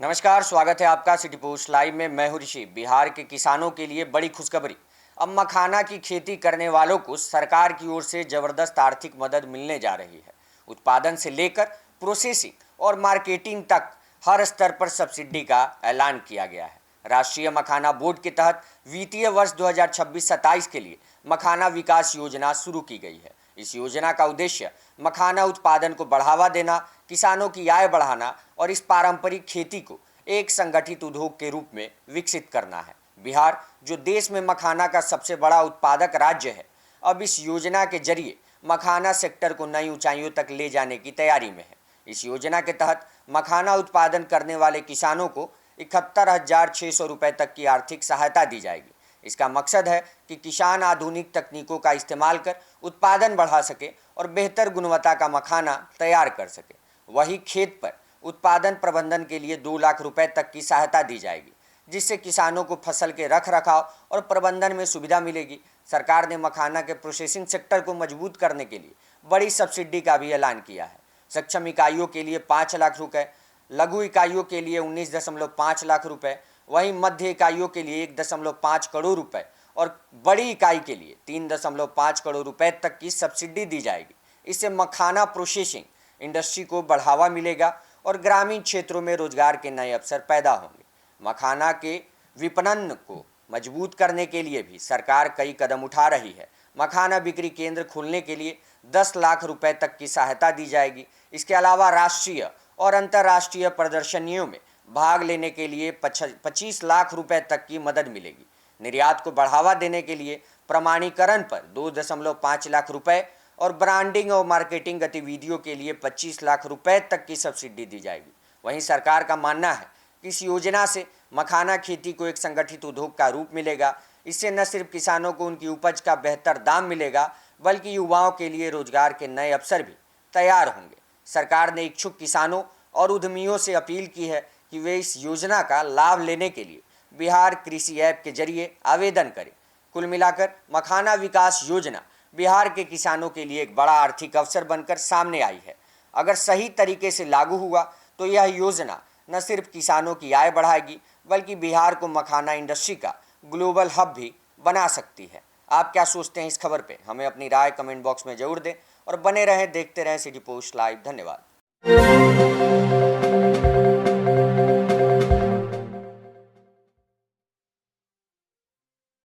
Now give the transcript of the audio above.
नमस्कार, स्वागत है आपका सिटी पोस्ट लाइव में। मैं हूं ऋषि। बिहार के किसानों के लिए बड़ी खुशखबरी। अब मखाना की खेती करने वालों को सरकार की ओर से जबरदस्त आर्थिक मदद मिलने जा रही है। उत्पादन से लेकर प्रोसेसिंग और मार्केटिंग तक हर स्तर पर सब्सिडी का ऐलान किया गया है। राष्ट्रीय मखाना बोर्ड के तहत वित्तीय वर्ष 2026-27 के लिए मखाना विकास योजना शुरू की गई है। इस योजना का उद्देश्य मखाना उत्पादन को बढ़ावा देना, किसानों की आय बढ़ाना और इस पारंपरिक खेती को एक संगठित उद्योग के रूप में विकसित करना है। बिहार, जो देश में मखाना का सबसे बड़ा उत्पादक राज्य है, अब इस योजना के जरिए मखाना सेक्टर को नई ऊंचाइयों तक ले जाने की तैयारी में है। इस योजना के तहत मखाना उत्पादन करने वाले किसानों को 71,600 रुपये तक की आर्थिक सहायता दी जाएगी। इसका मकसद है कि किसान आधुनिक तकनीकों का इस्तेमाल कर उत्पादन बढ़ा सके और बेहतर गुणवत्ता का मखाना तैयार कर सके। वही खेत पर उत्पादन प्रबंधन के लिए 2 लाख रुपए तक की सहायता दी जाएगी, जिससे किसानों को फसल के रख रखाव और प्रबंधन में सुविधा मिलेगी। सरकार ने मखाना के प्रोसेसिंग सेक्टर को मजबूत करने के लिए बड़ी सब्सिडी का भी ऐलान किया है। सक्षम इकाइयों के लिए 5 लाख रुपये, लघु इकाइयों के लिए 19.5 लाख रुपये, वहीं मध्य इकाइयों के लिए 1.5 करोड़ रुपए और बड़ी इकाई के लिए 3.5 करोड़ रुपए तक की सब्सिडी दी जाएगी। इससे मखाना प्रोसेसिंग इंडस्ट्री को बढ़ावा मिलेगा और ग्रामीण क्षेत्रों में रोजगार के नए अवसर पैदा होंगे। मखाना के विपणन को मजबूत करने के लिए भी सरकार कई कदम उठा रही है। मखाना बिक्री केंद्र खोलने के लिए 10 लाख रुपए तक की सहायता दी जाएगी। इसके अलावा राष्ट्रीय और अंतर्राष्ट्रीय प्रदर्शनियों में भाग लेने के लिए 25 लाख रुपए तक की मदद मिलेगी। निर्यात को बढ़ावा देने के लिए प्रमाणीकरण पर 2.5 लाख रुपए और ब्रांडिंग और मार्केटिंग गतिविधियों के लिए 25 लाख रुपए तक की सब्सिडी दी जाएगी। वहीं सरकार का मानना है कि इस योजना से मखाना खेती को एक संगठित उद्योग का रूप मिलेगा। इससे न सिर्फ किसानों को उनकी उपज का बेहतर दाम मिलेगा, बल्कि युवाओं के लिए रोजगार के नए अवसर भी तैयार होंगे। सरकार ने इच्छुक किसानों और उद्यमियों से अपील की है कि वे इस योजना का लाभ लेने के लिए बिहार कृषि ऐप के जरिए आवेदन करें। कुल मिलाकर मखाना विकास योजना बिहार के किसानों के लिए एक बड़ा आर्थिक अवसर बनकर सामने आई है। अगर सही तरीके से लागू हुआ तो यह योजना न सिर्फ किसानों की आय बढ़ाएगी, बल्कि बिहार को मखाना इंडस्ट्री का ग्लोबल हब भी बना सकती है। आप क्या सोचते हैं इस खबर पे? हमें अपनी राय कमेंट बॉक्स में जरूर दें और बने रहें, देखते रहें सिटी पोस्ट लाइव। धन्यवाद।